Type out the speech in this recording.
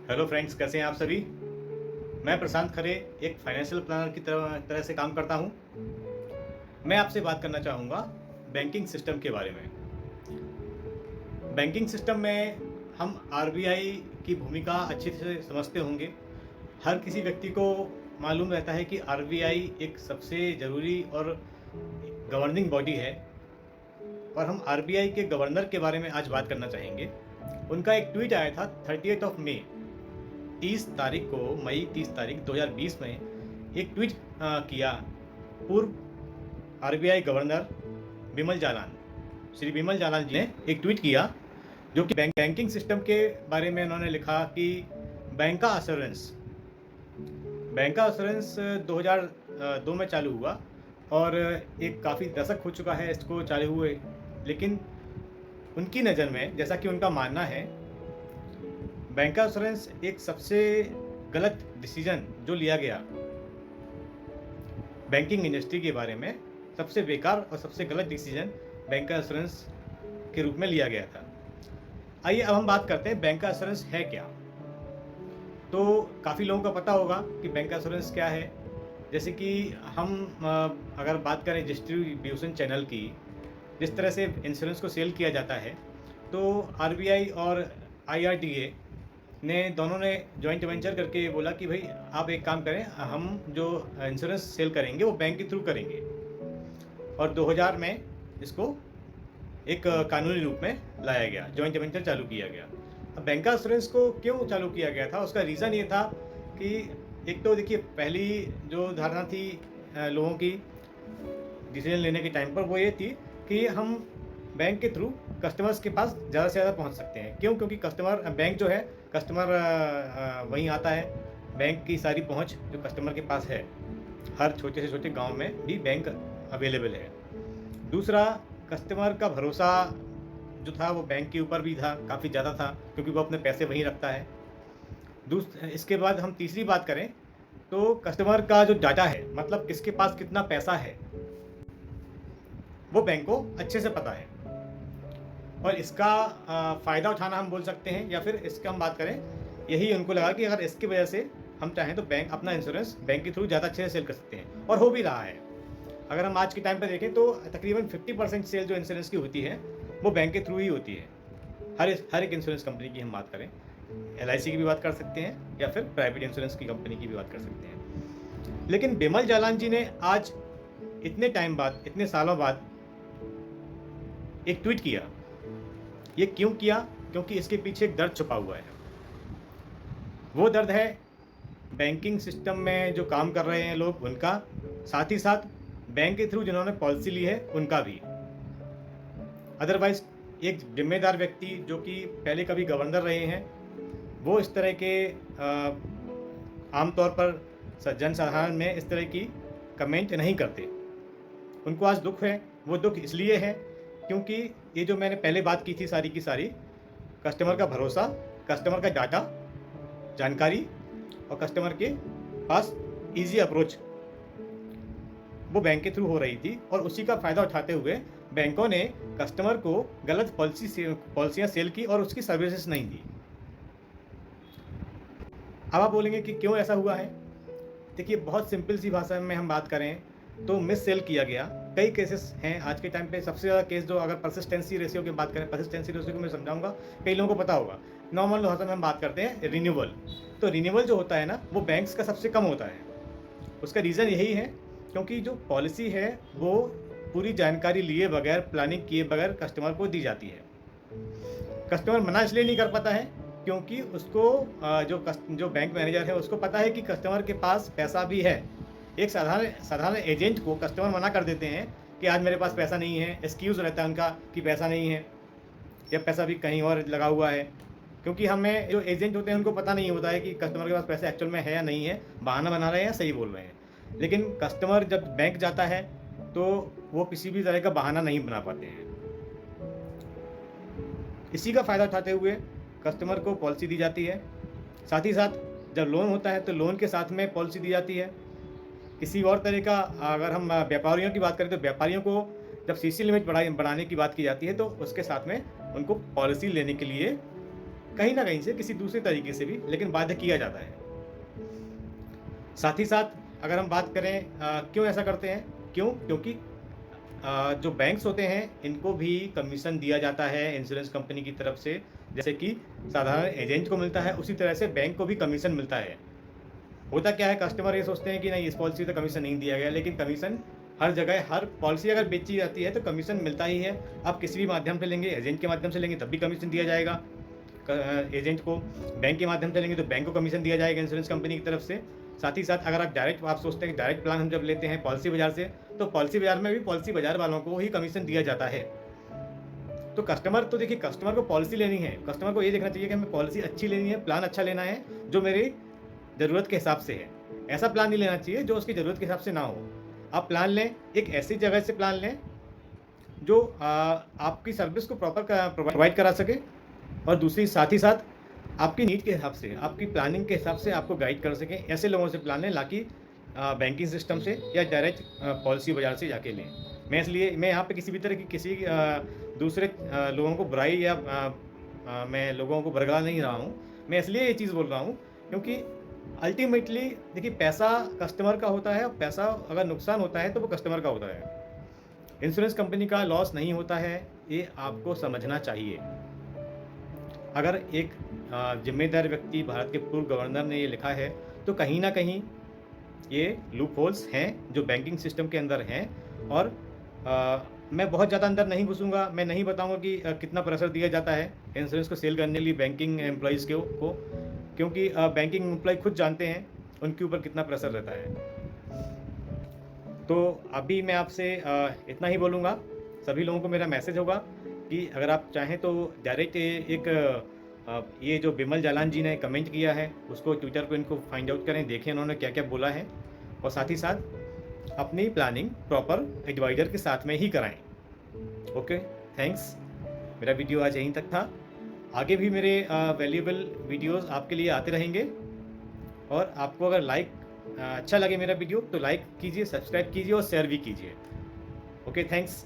Hello friends, कैसे हैं आप सभी। मैं प्रशांत खरे एक फाइनेंशियल प्लानर की तरह से काम करता हूं। मैं आपसे बात करना चाहूँगा बैंकिंग सिस्टम के बारे में। बैंकिंग सिस्टम में हम आरबीआई की भूमिका अच्छे से समझते होंगे। हर किसी व्यक्ति को मालूम रहता है कि आरबीआई एक सबसे ज़रूरी और गवर्निंग बॉडी है, और हम आरबीआई के गवर्नर के बारे में आज बात करना चाहेंगे। उनका एक ट्वीट आया था 30 मई 30 तारीख 2020 में एक ट्वीट किया पूर्व आरबीआई गवर्नर बिमल जालान, श्री बिमल जालान जी ने एक ट्वीट किया, जो कि बैंकिंग सिस्टम के बारे में उन्होंने लिखा कि बैंक का अश्योरेंस 2002 में चालू हुआ और एक काफ़ी दशक हो चुका है इसको चालू हुए। लेकिन उनकी नज़र में, जैसा कि उनका मानना है, बैंक का अश्योरेंस एक सबसे गलत डिसीजन जो लिया गया बैंकिंग इंडस्ट्री के बारे में, सबसे बेकार और सबसे गलत डिसीजन बैंक का अश्योरेंस के रूप में लिया गया था। आइए अब हम बात करते हैं बैंक का अश्योरेंस है क्या। तो काफ़ी लोगों को पता होगा कि बैंक का अश्योरेंस क्या है। जैसे कि हम अगर बात करें डिस्ट्रीब्यूशन चैनल की, जिस तरह से इंश्योरेंस को सेल किया जाता है, तो आरबीआई और आईआरडीए दोनों ने जॉइंट वेंचर करके बोला कि भाई आप एक काम करें, हम जो इंश्योरेंस सेल करेंगे वो बैंक के थ्रू करेंगे, और 2000 में इसको एक कानूनी रूप में लाया गया, जॉइंट वेंचर चालू किया गया। अब बैंक का इंश्योरेंस को क्यों चालू किया गया था, उसका रीज़न ये था कि एक तो देखिए, पहली जो धारणा थी लोगों की डिसीजन लेने के टाइम पर, वो ये थी कि हम बैंक के थ्रू कस्टमर्स के पास ज़्यादा से ज़्यादा पहुंच सकते हैं। क्यों? क्योंकि बैंक जो है, कस्टमर वहीं आता है। बैंक की सारी पहुंच जो कस्टमर के पास है, हर छोटे से छोटे गांव में भी बैंक अवेलेबल है। दूसरा, कस्टमर का भरोसा जो था वो बैंक के ऊपर भी था, काफ़ी ज़्यादा था, क्योंकि वो अपने पैसे वहीं रखता है। इसके बाद हम तीसरी बात करें तो कस्टमर का जो डाटा है, मतलब किसके पास कितना पैसा है, वो बैंक को अच्छे से पता है, और इसका फ़ायदा उठाना हम बोल सकते हैं, या फिर इसका हम बात करें, यही उनको लगा कि अगर इसकी वजह से हम चाहें तो बैंक अपना इंश्योरेंस बैंक के थ्रू ज़्यादा अच्छे से सेल कर सकते हैं, और हो भी रहा है। अगर हम आज के टाइम पर देखें तो तकरीबन 50% सेल जो इंश्योरेंस की होती है वो बैंक के थ्रू ही होती है। हर एक इंश्योरेंस कंपनी की हम बात करें, एलआईसी की भी बात कर सकते हैं, या फिर प्राइवेट इंश्योरेंस की कंपनी की भी बात कर सकते हैं। लेकिन बिमल जालान जी ने आज इतने टाइम बाद, इतने सालों बाद एक ट्वीट किया। ये क्यों किया? क्योंकि इसके पीछे एक दर्द छुपा हुआ है। वो दर्द है बैंकिंग सिस्टम में जो काम कर रहे हैं लोग, उनका, साथ ही साथ बैंक के थ्रू जिन्होंने पॉलिसी ली है उनका भी। अदरवाइज एक जिम्मेदार व्यक्ति जो कि पहले कभी गवर्नर रहे हैं, वो इस तरह के आमतौर पर जनसाधारण में इस तरह की कमेंट नहीं करते। उनको आज दुख है। वो दुख इसलिए है क्योंकि ये जो मैंने पहले बात की थी सारी की सारी, कस्टमर का भरोसा, कस्टमर का डाटा, जानकारी और कस्टमर के पास इजी अप्रोच, वो बैंक के थ्रू हो रही थी, और उसी का फ़ायदा उठाते हुए बैंकों ने कस्टमर को गलत पॉलिसियाँ सेल की और उसकी सर्विसेज नहीं दी। अब आप बोलेंगे कि क्यों ऐसा हुआ है। देखिए, बहुत सिंपल सी भाषा में हम बात करें तो मिस सेल किया गया। कई केसेस हैं आज के टाइम पे। सबसे ज़्यादा केस जो, अगर परसिस्टेंसी रेशियो की बात करें, परसिस्टेंसी रेशियो को मैं समझाऊंगा, कई लोगों को पता होगा। नॉर्मल भाषा में हम बात करते हैं रिन्यूअल। तो रिन्यूअल जो होता है ना, वो बैंक्स का सबसे कम होता है। उसका रीज़न यही है क्योंकि जो पॉलिसी है वो पूरी जानकारी लिए बगैर, प्लानिंग किए बगैर कस्टमर को दी जाती है। कस्टमर मना इसलिए नहीं कर पाता है क्योंकि उसको जो बैंक मैनेजर है उसको पता है कि कस्टमर के पास पैसा भी है। एक साधारण एजेंट को कस्टमर मना कर देते हैं कि आज मेरे पास पैसा नहीं है। एक्सक्यूज़ रहता है उनका कि पैसा नहीं है, या पैसा भी कहीं और लगा हुआ है। क्योंकि हमें जो एजेंट होते हैं उनको पता नहीं होता है कि कस्टमर के पास पैसा एक्चुअल में है या नहीं है, बहाना बना रहे हैं या सही बोल रहे हैं। लेकिन कस्टमर जब बैंक जाता है तो वो किसी भी तरह का बहाना नहीं बना पाते हैं। इसी का फ़ायदा उठाते हुए कस्टमर को पॉलिसी दी जाती है। साथ ही साथ जब लोन होता है तो लोन के साथ में पॉलिसी दी जाती है। किसी और तरह का, अगर हम व्यापारियों की बात करें तो व्यापारियों को जब सीसी लिमिट बढ़ाने की बात की जाती है तो उसके साथ में उनको पॉलिसी लेने के लिए कहीं ना कहीं से किसी दूसरे तरीके से भी लेकिन बाध्य किया जाता है। साथ ही साथ अगर हम बात करें क्यों ऐसा करते हैं, क्योंकि जो बैंक्स होते हैं इनको भी कमीशन दिया जाता है इंश्योरेंस कंपनी की तरफ से, जैसे कि साधारण एजेंट को मिलता है उसी तरह से बैंक को भी कमीशन मिलता है। होता क्या है, कस्टमर ये सोचते हैं कि नहीं इस पॉलिसी तो कमीशन नहीं दिया गया, लेकिन कमीशन हर जगह, हर पॉलिसी अगर बेची जाती है तो कमीशन मिलता ही है। आप किसी भी माध्यम से लेंगे, एजेंट के माध्यम से लेंगे तब भी कमीशन दिया जाएगा एजेंट को, बैंक के माध्यम से लेंगे तो बैंक को कमीशन दिया जाएगा इंश्योरेंस कंपनी की तरफ से। साथ ही साथ अगर आप सोचते हैं कि डायरेक्ट प्लान हम जब लेते हैं पॉलिसी बाजार से, तो पॉलिसी बाजार में भी पॉलिसी बाजार वालों को ही कमीशन दिया जाता है। तो कस्टमर तो देखिए, कस्टमर को पॉलिसी लेनी है, कस्टमर को ये देखना चाहिए कि हमें पॉलिसी अच्छी लेनी है, प्लान अच्छा लेना है जो मेरी ज़रूरत के हिसाब से है। ऐसा प्लान नहीं लेना चाहिए जो उसकी ज़रूरत के हिसाब से ना हो। आप प्लान लें, एक ऐसी जगह से प्लान लें जो आपकी सर्विस को प्रॉपर प्रोवाइड करा सके, और दूसरी साथ ही साथ आपकी नीड के हिसाब से, आपकी प्लानिंग के हिसाब से आपको गाइड कर सकें। ऐसे लोगों से प्लान लें, ना कि बैंकिंग सिस्टम से या डायरेक्ट पॉलिसी बाजार से जाके लें। मैं यहाँ पे किसी भी तरह की किसी दूसरे लोगों को बुराई या मैं लोगों को बरगला नहीं रहा हूँ। मैं इसलिए ये चीज़ बोल रहा हूँ क्योंकि अल्टीमेटली देखिए, पैसा कस्टमर का होता है, और पैसा अगर नुकसान होता है तो वो कस्टमर का होता है। इंश्योरेंस कंपनी का लॉस नहीं होता है, ये आपको समझना चाहिए। अगर एक जिम्मेदार व्यक्ति, भारत के पूर्व गवर्नर ने ये लिखा है, तो कहीं ना कहीं ये लूप होल्स हैं जो बैंकिंग सिस्टम के अंदर हैं। और मैं बहुत ज़्यादा अंदर नहीं घुसूंगा, मैं नहीं बताऊंगा कि कितना प्रेशर दिया जाता है इंश्योरेंस को सेल करने के लिए बैंकिंग एम्प्लॉयज़ को, क्योंकि बैंकिंग एम्प्लॉय खुद जानते हैं उनके ऊपर कितना प्रेशर रहता है। तो अभी मैं आपसे इतना ही बोलूँगा। सभी लोगों को मेरा मैसेज होगा कि अगर आप चाहें तो डायरेक्ट ये जो बिमल जालान जी ने कमेंट किया है उसको ट्विटर पे इनको फाइंड आउट करें, देखें उन्होंने क्या क्या बोला है, और साथ ही साथ अपनी प्लानिंग प्रॉपर एडवाइज़र के साथ में ही कराएं। Okay, thanks. मेरा वीडियो आज यहीं तक था। आगे भी मेरे वैल्यूएबल वीडियोस आपके लिए आते रहेंगे, और आपको अगर अच्छा लगे मेरा वीडियो तो लाइक कीजिए, सब्सक्राइब कीजिए और शेयर भी कीजिए। Okay, thanks.